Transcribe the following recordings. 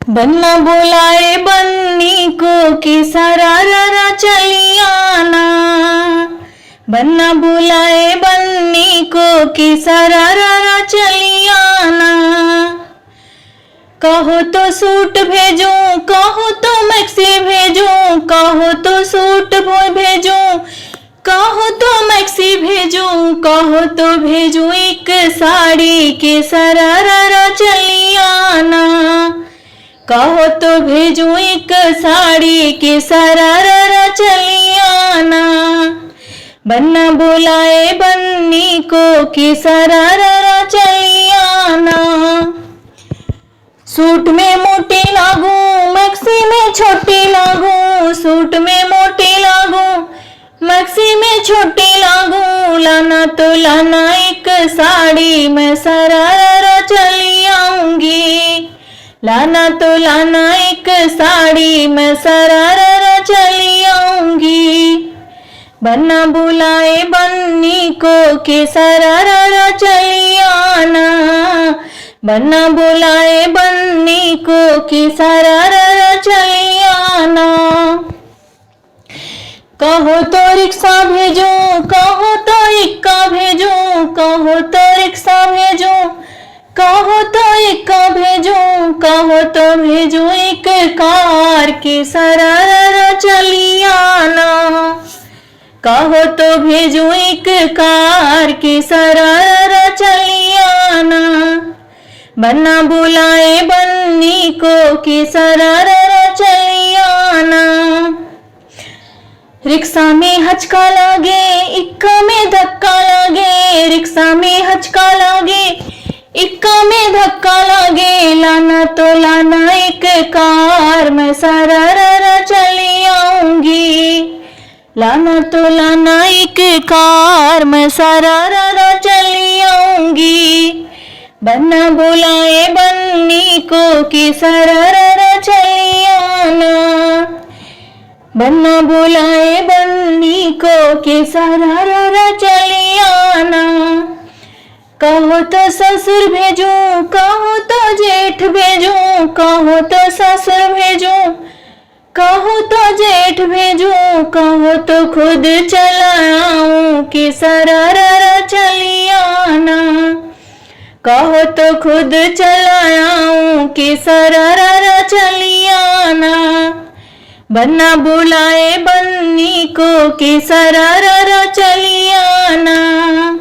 बन्ना बुलाए बन्नी को कि सरारा चली आना। बन्ना बुलाए बन्नी को कि सरारा चली आना। कहो तो सूट भेजूं, कहो तो मैक्सी भेजूं, कहो तो सूट भेजूं, कहो तो मैक्सी भेजूं, कहो तो भेजूं एक साड़ी के सरारा चली आना। कहो तो भेजूं एक साड़ी के सरारा चली आना। बन्ना बुलाए बन्नी को कि सरारा चली आना। सूट में मोटी लागूं, मैक्सी में छोटी लागूं, सूट में मोटी लागूं, मैक्सी में छोटी लागूं। लाना तो लाना एक साड़ी, मैं सरारा चली आऊंगी। लाना तो लाना एक साड़ी, मैं सरारा चली आऊंगी। बन्ना बुलाए बन्नी को कि सरारा चली आना। बन्ना बुलाए बन्नी को कि सरारा चली आना। कहो तो रिक्शा भेजूं, कहो तो इक्का भेजूं, कहो तो रिक्शा भेजूं, कहो तो इक्का भेजूं, कहो तो भेजूं एक कार की सरारा चली आना। कहो तो भेजूं एक कार की सरारा चली आना। बन्ना बुलाए बन्नी को कि सरारा चली आना। रिक्शा में हचका लागे, इक्का में धक्का लागे, रिक्शा में हचका लागे, इक्का में धक्का लागे। लाना तो लाना एक कार, मैं सरारा चली आऊंगी। लाना तो लाना एक कार, मैं सरारा चली आऊंगी। बन्ना बुलाए बन्नी को कि सरारा चली आना। बन्ना बुलाए बन्नी को कि सरारा चली आना। कहो तो ससुर भेजूं, कहो तो जेठ भेजूं, कहो तो ससुर भेजूं, कहो तो जेठ भेजूं, कहो तो खुद चला आऊं कि सरारा चली आना। कहो तो खुद चला आऊं कि सरारा चली आना। बन्ना बुलाए बन्नी को कि सरारा चली आना।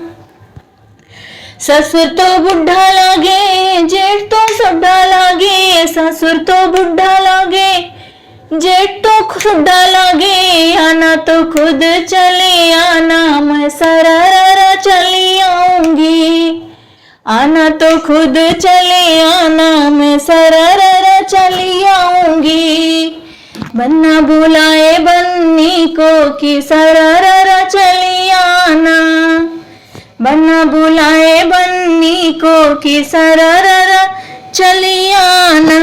ससुर तो बुढ़ा लागे, जेठ तो सुड्ढा लागे, ससुर तो बुढ़ा लागे, जेठ तो सुड्ढा लागे। आना तो खुद चले आना, मैं सरारा चली आऊंगी। आना तो खुद चले आना, मैं सरारा चली आऊंगी। बन्ना बुलाए बन्नी को कि सरारा चली आना। बन्ना बुलाए बन्नी को कि सरारा चली आना।